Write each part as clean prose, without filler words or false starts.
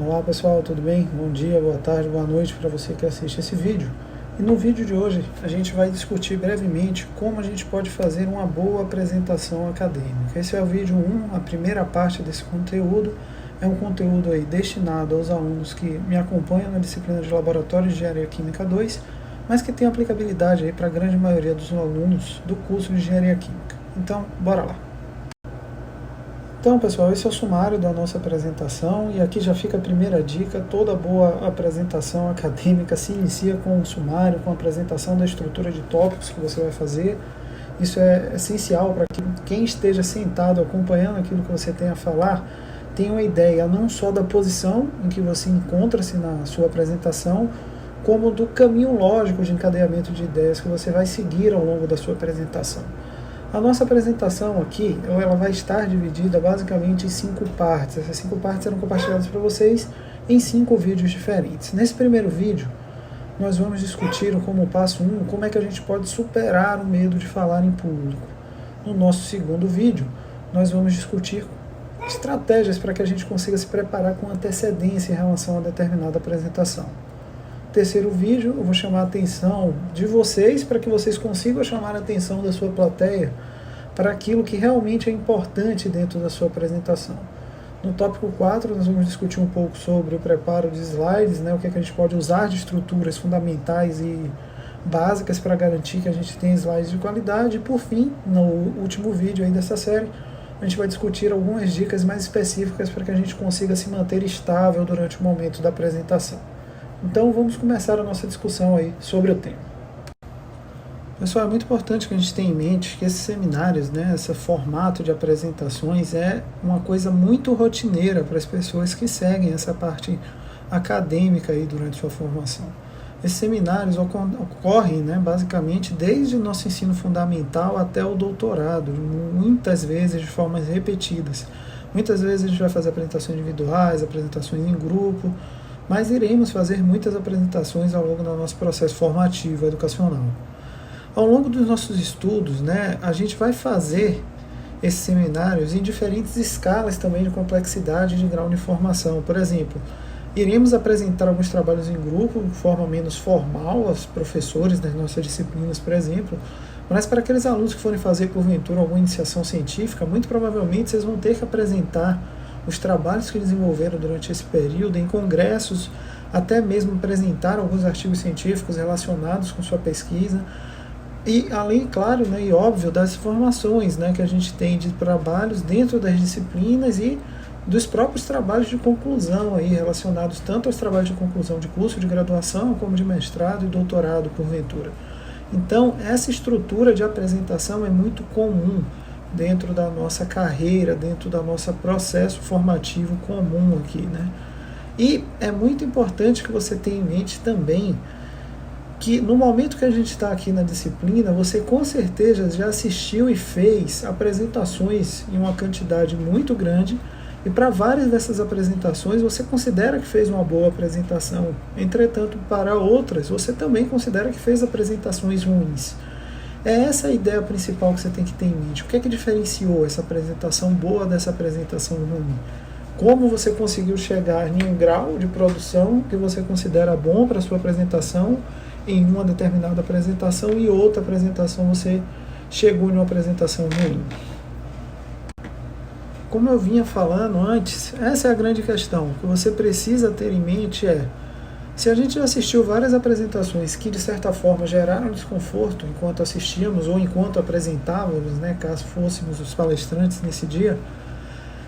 Olá pessoal, tudo bem? Bom dia, boa tarde, boa noite para você que assiste esse vídeo. E no vídeo de hoje a gente vai discutir brevemente como a gente pode fazer uma boa apresentação acadêmica. Esse é o vídeo 1, a primeira parte desse conteúdo. É um conteúdo aí destinado aos alunos que me acompanham na disciplina de Laboratório de Engenharia Química 2, mas que tem aplicabilidade aí para a grande maioria dos alunos do curso de Engenharia Química. Então, bora lá! Então, pessoal, esse é o sumário da nossa apresentação e aqui já fica a primeira dica. Toda boa apresentação acadêmica se inicia com um sumário, com a apresentação da estrutura de tópicos que você vai fazer. Isso é essencial para que quem esteja sentado acompanhando aquilo que você tem a falar tenha uma ideia não só da posição em que você encontra-se na sua apresentação, como do caminho lógico de encadeamento de ideias que você vai seguir ao longo da sua apresentação. A nossa apresentação aqui, ela vai estar dividida basicamente em 5 partes. Essas 5 partes serão compartilhadas para vocês em 5 vídeos diferentes. Nesse primeiro vídeo, nós vamos discutir como passo 1, como é que a gente pode superar o medo de falar em público. No nosso segundo vídeo, nós vamos discutir estratégias para que a gente consiga se preparar com antecedência em relação a determinada apresentação. Terceiro vídeo, eu vou chamar a atenção de vocês para que vocês consigam chamar a atenção da sua plateia para aquilo que realmente é importante dentro da sua apresentação. No tópico 4, nós vamos discutir um pouco sobre o preparo de slides, o que é que a gente pode usar de estruturas fundamentais e básicas para garantir que a gente tenha slides de qualidade. E por fim, no último vídeo aí dessa série, a gente vai discutir algumas dicas mais específicas para que a gente consiga se manter estável durante o momento da apresentação. Então vamos começar a nossa discussão aí sobre o tema. Pessoal, é muito importante que a gente tenha em mente que esses seminários, esse formato de apresentações é uma coisa muito rotineira para as pessoas que seguem essa parte acadêmica aí durante sua formação. Esses seminários ocorrem basicamente desde o nosso ensino fundamental até o doutorado, muitas vezes de formas repetidas. Muitas vezes a gente vai fazer apresentações individuais, apresentações em grupo, mas iremos fazer muitas apresentações ao longo do nosso processo formativo educacional. Ao longo dos nossos estudos, a gente vai fazer esses seminários em diferentes escalas também de complexidade e de grau de formação. Por exemplo, iremos apresentar alguns trabalhos em grupo de forma menos formal aos professores das nossas disciplinas, por exemplo, mas para aqueles alunos que forem fazer porventura alguma iniciação científica, muito provavelmente vocês vão ter que apresentar os trabalhos que desenvolveram durante esse período em congressos, até mesmo apresentar alguns artigos científicos relacionados com sua pesquisa, e além, claro, e óbvio, das formações que a gente tem de trabalhos dentro das disciplinas e dos próprios trabalhos de conclusão aí, relacionados tanto aos trabalhos de conclusão de curso de graduação, como de mestrado e doutorado, porventura. Então, essa estrutura de apresentação é muito comum dentro da nossa carreira, dentro do nosso processo formativo comum aqui, E é muito importante que você tenha em mente também que no momento que a gente está aqui na disciplina, você com certeza já assistiu e fez apresentações em uma quantidade muito grande, e para várias dessas apresentações você considera que fez uma boa apresentação. Entretanto, para outras, você também considera que fez apresentações ruins. É essa a ideia principal que você tem que ter em mente. O que é que diferenciou essa apresentação boa dessa apresentação ruim? Como você conseguiu chegar em um grau de produção que você considera bom para a sua apresentação em uma determinada apresentação e outra apresentação você chegou em uma apresentação ruim? Como eu vinha falando antes, essa é a grande questão. O que você precisa ter em mente é: se a gente assistiu várias apresentações que de certa forma geraram desconforto enquanto assistíamos ou enquanto apresentávamos, caso fôssemos os palestrantes nesse dia,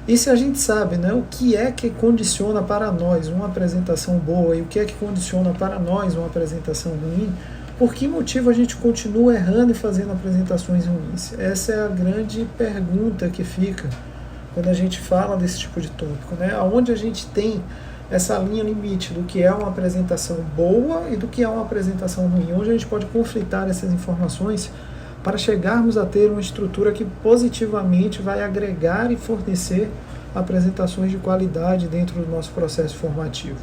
e se a gente sabe o que é que condiciona para nós uma apresentação boa e o que é que condiciona para nós uma apresentação ruim, por que motivo a gente continua errando e fazendo apresentações ruins? Essa é a grande pergunta que fica quando a gente fala desse tipo de tópico, Onde a gente tem essa linha limite do que é uma apresentação boa e do que é uma apresentação ruim, onde a gente pode conflitar essas informações para chegarmos a ter uma estrutura que positivamente vai agregar e fornecer apresentações de qualidade dentro do nosso processo formativo.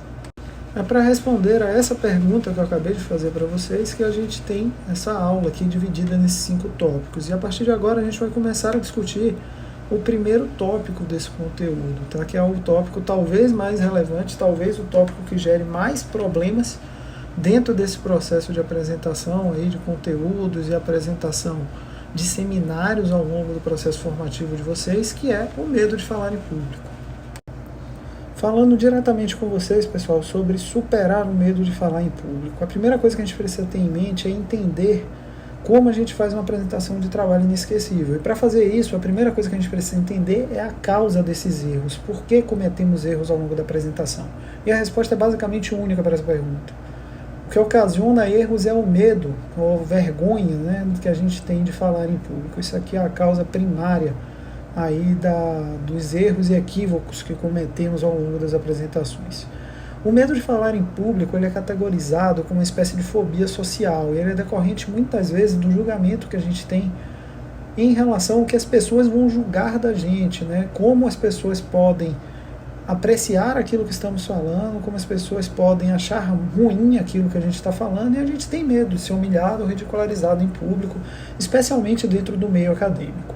É para responder a essa pergunta que eu acabei de fazer para vocês que a gente tem essa aula aqui dividida nesses 5 tópicos, e a partir de agora a gente vai começar a discutir o primeiro tópico desse conteúdo, tá? Que é o tópico talvez mais relevante, talvez o tópico que gere mais problemas dentro desse processo de apresentação aí de conteúdos e apresentação de seminários ao longo do processo formativo de vocês, que é o medo de falar em público. Falando diretamente com vocês, pessoal, sobre superar o medo de falar em público. A primeira coisa que a gente precisa ter em mente é entender como a gente faz uma apresentação de trabalho inesquecível. E para fazer isso, a primeira coisa que a gente precisa entender é a causa desses erros. Por que cometemos erros ao longo da apresentação? E a resposta é basicamente única para essa pergunta. O que ocasiona erros é o medo, ou vergonha, né, que a gente tem de falar em público. Isso aqui é a causa primária aí dos erros e equívocos que cometemos ao longo das apresentações. O medo de falar em público ele é categorizado como uma espécie de fobia social, e ele é decorrente muitas vezes do julgamento que a gente tem em relação ao que as pessoas vão julgar da gente, né? Como as pessoas podem apreciar aquilo que estamos falando, como as pessoas podem achar ruim aquilo que a gente está falando, e a gente tem medo de ser humilhado ou ridicularizado em público, especialmente dentro do meio acadêmico.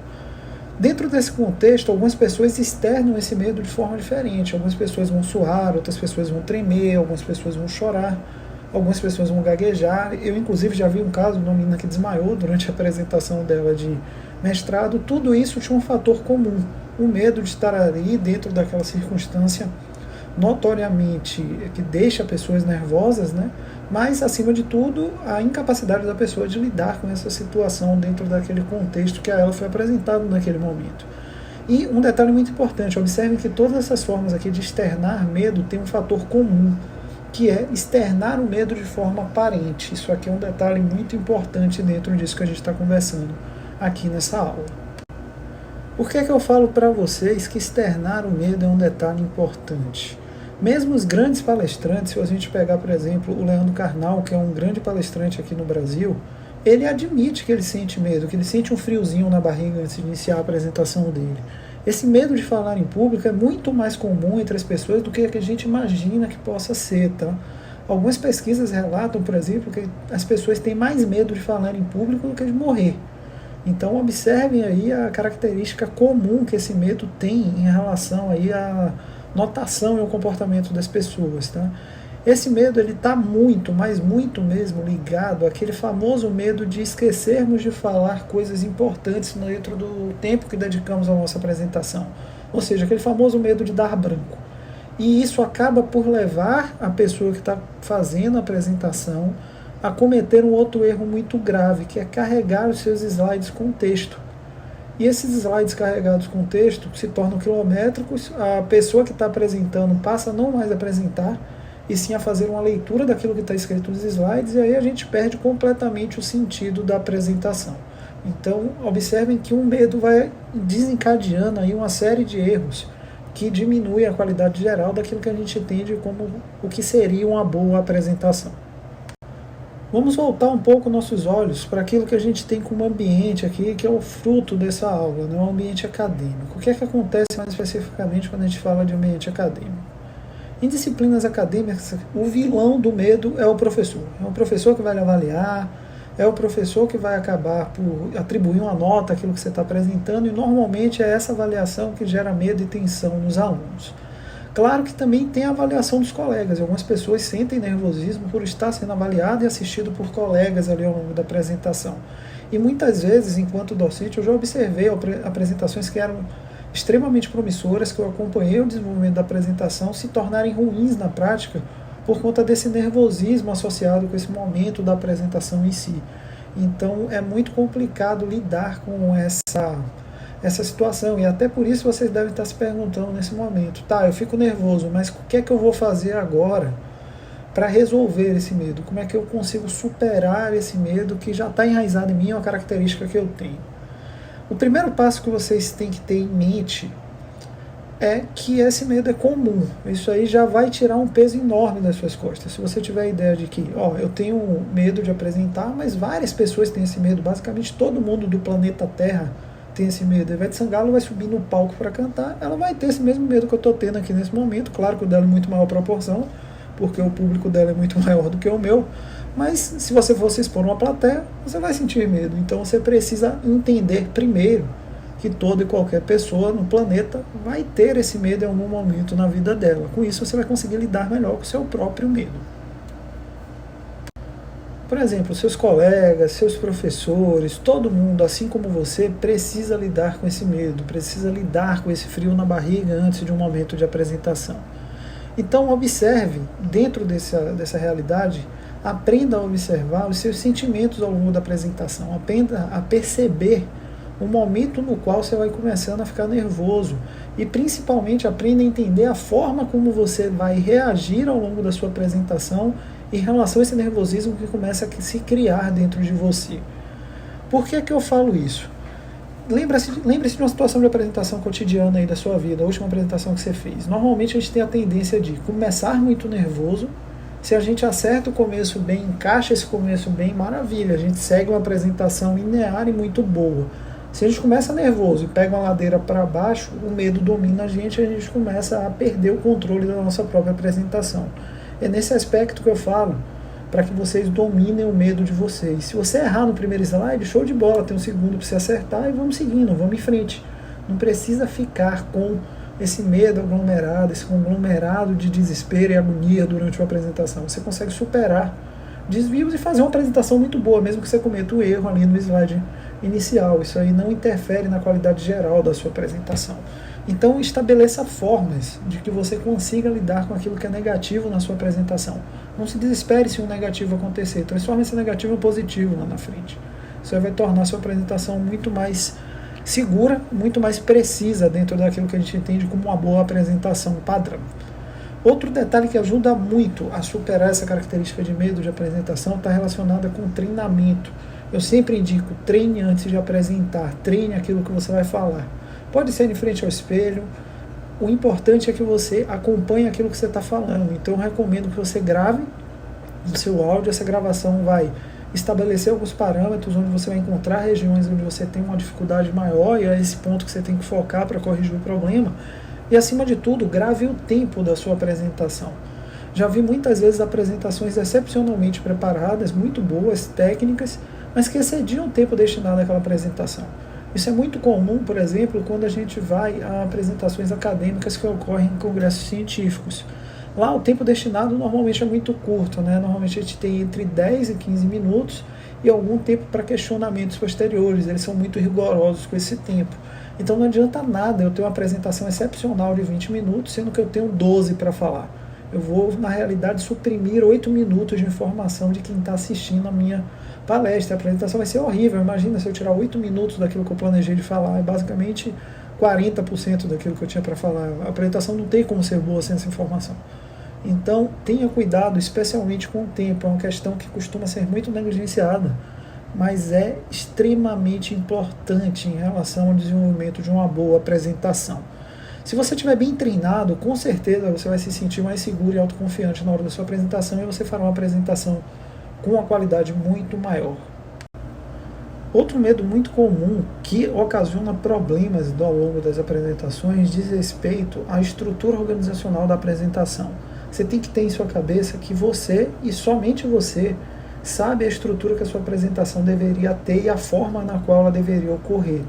Dentro desse contexto, algumas pessoas externam esse medo de forma diferente. Algumas pessoas vão suar, outras pessoas vão tremer, algumas pessoas vão chorar, algumas pessoas vão gaguejar. Eu, inclusive, já vi um caso de uma menina que desmaiou durante a apresentação dela de mestrado. Tudo isso tinha um fator comum, o medo de estar ali dentro daquela circunstância notoriamente que deixa pessoas nervosas, né? Mas, acima de tudo, a incapacidade da pessoa de lidar com essa situação dentro daquele contexto que a ela foi apresentado naquele momento. E um detalhe muito importante, observe que todas essas formas aqui de externar medo têm um fator comum, que é externar o medo de forma aparente. Isso aqui é um detalhe muito importante dentro disso que a gente está conversando aqui nessa aula. Por que eu falo para vocês que externar o medo é um detalhe importante? Mesmo os grandes palestrantes, se a gente pegar, por exemplo, o Leandro Carnal, que é um grande palestrante aqui no Brasil, ele admite que ele sente medo, que ele sente um friozinho na barriga antes de iniciar a apresentação dele. Esse medo de falar em público é muito mais comum entre as pessoas do que a gente imagina que possa ser, tá? Algumas pesquisas relatam, por exemplo, que as pessoas têm mais medo de falar em público do que de morrer. Então, observem aí a característica comum que esse medo tem em relação aí à notação e ao comportamento das pessoas, tá? Esse medo ele está muito, mas muito mesmo ligado àquele famoso medo de esquecermos de falar coisas importantes dentro do tempo que dedicamos à nossa apresentação. Ou seja, aquele famoso medo de dar branco. E isso acaba por levar a pessoa que está fazendo a apresentação a cometer um outro erro muito grave, que é carregar os seus slides com texto. E esses slides carregados com texto se tornam quilométricos, a pessoa que está apresentando passa a não mais apresentar, e sim a fazer uma leitura daquilo que está escrito nos slides, e aí a gente perde completamente o sentido da apresentação. Então, observem que o medo vai desencadeando aí uma série de erros que diminui a qualidade geral daquilo que a gente entende como o que seria uma boa apresentação. Vamos voltar um pouco nossos olhos para aquilo que a gente tem como ambiente aqui, que é o fruto dessa aula, né? O ambiente acadêmico. O que é que acontece mais especificamente quando a gente fala de ambiente acadêmico? Em disciplinas acadêmicas, o vilão do medo é o professor. É o professor que vai lhe avaliar, é o professor que vai acabar por atribuir uma nota àquilo que você está apresentando, e normalmente é essa avaliação que gera medo e tensão nos alunos. Claro que também tem a avaliação dos colegas, e algumas pessoas sentem nervosismo por estar sendo avaliado e assistido por colegas ali ao longo da apresentação. E muitas vezes, enquanto docente, eu já observei apresentações que eram extremamente promissoras, que eu acompanhei o desenvolvimento da apresentação, se tornarem ruins na prática por conta desse nervosismo associado com esse momento da apresentação em si. Então é muito complicado lidar com essa situação, e até por isso vocês devem estar se perguntando nesse momento, tá, eu fico nervoso, mas o que é que eu vou fazer agora para resolver esse medo? Como é que eu consigo superar esse medo que já está enraizado em mim, é uma característica que eu tenho? O primeiro passo que vocês têm que ter em mente é que esse medo é comum. Isso aí já vai tirar um peso enorme das suas costas. Se você tiver a ideia de que, eu tenho medo de apresentar, mas várias pessoas têm esse medo, basicamente todo mundo do planeta Terra tem esse medo. A Ivete Sangalo vai subir no palco para cantar, ela vai ter esse mesmo medo que eu estou tendo aqui nesse momento. Claro que o dela é muito maior proporção, porque o público dela é muito maior do que o meu, mas se você for se expor numa plateia, você vai sentir medo. Então você precisa entender primeiro que toda e qualquer pessoa no planeta vai ter esse medo em algum momento na vida dela. Com isso você vai conseguir lidar melhor com o seu próprio medo. Por exemplo, seus colegas, seus professores, todo mundo, assim como você, precisa lidar com esse medo, precisa lidar com esse frio na barriga antes de um momento de apresentação. Então observe, dentro dessa realidade, aprenda a observar os seus sentimentos ao longo da apresentação, aprenda a perceber o momento no qual você vai começando a ficar nervoso e principalmente aprenda a entender a forma como você vai reagir ao longo da sua apresentação em relação a esse nervosismo que começa a se criar dentro de você. Por que eu falo isso? Lembre-se de uma situação de apresentação cotidiana aí da sua vida, a última apresentação que você fez. Normalmente a gente tem a tendência de começar muito nervoso. Se a gente acerta o começo bem, encaixa esse começo bem, maravilha, a gente segue uma apresentação linear e muito boa. Se a gente começa nervoso e pega uma ladeira para baixo, o medo domina a gente e a gente começa a perder o controle da nossa própria apresentação. É nesse aspecto que eu falo, para que vocês dominem o medo de vocês. Se você errar no primeiro slide, show de bola, tem um segundo para você acertar e vamos seguindo, vamos em frente. Não precisa ficar com esse medo aglomerado, esse conglomerado de desespero e agonia durante uma apresentação. Você consegue superar desvios e fazer uma apresentação muito boa, mesmo que você cometa o erro ali no slide inicial. Isso aí não interfere na qualidade geral da sua apresentação. Então estabeleça formas de que você consiga lidar com aquilo que é negativo na sua apresentação. Não se desespere se um negativo acontecer, transforme esse negativo em positivo lá na frente. Isso aí vai tornar a sua apresentação muito mais segura, muito mais precisa dentro daquilo que a gente entende como uma boa apresentação padrão. Outro detalhe que ajuda muito a superar essa característica de medo de apresentação está relacionada com treinamento. Eu sempre indico, treine antes de apresentar, treine aquilo que você vai falar. Pode ser em frente ao espelho, o importante é que você acompanhe aquilo que você está falando. Então eu recomendo que você grave o seu áudio, essa gravação vai estabelecer alguns parâmetros onde você vai encontrar regiões onde você tem uma dificuldade maior e é esse ponto que você tem que focar para corrigir o problema. E acima de tudo, grave o tempo da sua apresentação. Já vi muitas vezes apresentações excepcionalmente preparadas, muito boas, técnicas, mas que excediam o tempo destinado àquela apresentação. Isso é muito comum, por exemplo, quando a gente vai a apresentações acadêmicas que ocorrem em congressos científicos. Lá o tempo destinado normalmente é muito curto, né? Normalmente a gente tem entre 10 e 15 minutos e algum tempo para questionamentos posteriores. Eles são muito rigorosos com esse tempo. Então não adianta nada eu ter uma apresentação excepcional de 20 minutos, sendo que eu tenho 12 para falar. Eu vou, na realidade, suprimir 8 minutos de informação de quem está assistindo a minha palestra. A apresentação vai ser horrível. Imagina se eu tirar 8 minutos daquilo que eu planejei de falar. É basicamente 40% daquilo que eu tinha para falar. A apresentação não tem como ser boa sem essa informação. Então, tenha cuidado, especialmente com o tempo. É uma questão que costuma ser muito negligenciada, mas é extremamente importante em relação ao desenvolvimento de uma boa apresentação. Se você estiver bem treinado, com certeza você vai se sentir mais seguro e autoconfiante na hora da sua apresentação e você fará uma apresentação com uma qualidade muito maior. Outro medo muito comum que ocasiona problemas ao longo das apresentações diz respeito à estrutura organizacional da apresentação. Você tem que ter em sua cabeça que você, e somente você, sabe a estrutura que a sua apresentação deveria ter e a forma na qual ela deveria ocorrer.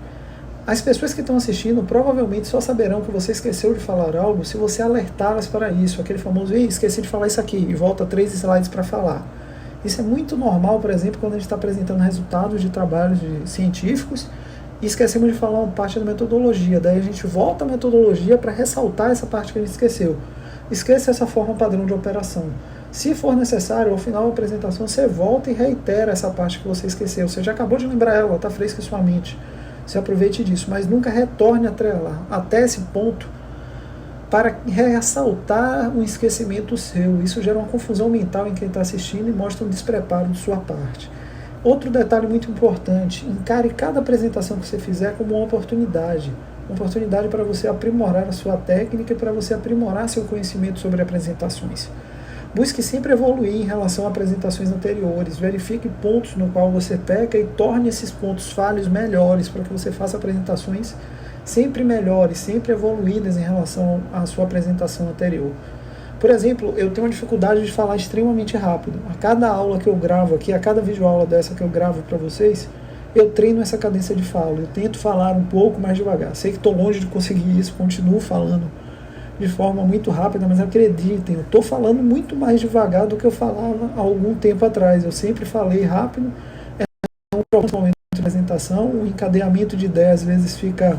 As pessoas que estão assistindo provavelmente só saberão que você esqueceu de falar algo se você alertá-las para isso, aquele famoso, esqueci de falar isso aqui, e volta 3 slides para falar. Isso é muito normal, por exemplo, quando a gente está apresentando resultados de trabalhos científicos e esquecemos de falar uma parte da metodologia, daí a gente volta à metodologia para ressaltar essa parte que a gente esqueceu. Esqueça essa forma padrão de operação. Se for necessário, ao final da apresentação, você volta e reitera essa parte que você esqueceu. Você já acabou de lembrar ela, está fresca em sua mente. Se aproveite disso, mas nunca retorne até esse ponto para ressaltar um esquecimento seu. Isso gera uma confusão mental em quem está assistindo e mostra um despreparo de sua parte. Outro detalhe muito importante, encare cada apresentação que você fizer como uma oportunidade para você aprimorar a sua técnica e para você aprimorar seu conhecimento sobre apresentações. Busque sempre evoluir em relação a apresentações anteriores, verifique pontos no qual você peca e torne esses pontos falhos melhores para que você faça apresentações sempre melhores, sempre evoluídas em relação à sua apresentação anterior. Por exemplo, eu tenho uma dificuldade de falar extremamente rápido. A cada aula que eu gravo aqui, a cada videoaula dessa que eu gravo para vocês, eu treino essa cadência de fala, eu tento falar um pouco mais devagar. Sei que estou longe de conseguir isso, continuo falando de forma muito rápida, mas acreditem, eu estou falando muito mais devagar do que eu falava há algum tempo atrás. Eu sempre falei rápido, é um momento de apresentação, o encadeamento de ideias às vezes fica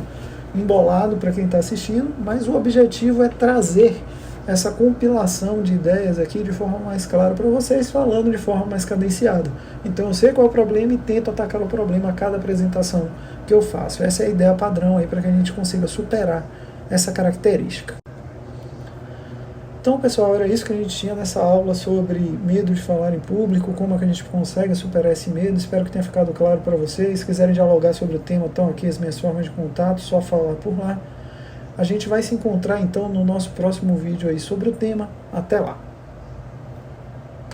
embolado para quem está assistindo, mas o objetivo é trazer essa compilação de ideias aqui de forma mais clara para vocês, falando de forma mais cadenciada. Então eu sei qual é o problema e tento atacar o problema a cada apresentação que eu faço. Essa é a ideia padrão aí para que a gente consiga superar essa característica. Então, pessoal, era isso que a gente tinha nessa aula sobre medo de falar em público, como é que a gente consegue superar esse medo. Espero que tenha ficado claro para vocês. Se quiserem dialogar sobre o tema, estão aqui as minhas formas de contato, só falar por lá. A gente vai se encontrar, então, no nosso próximo vídeo aí sobre o tema. Até lá!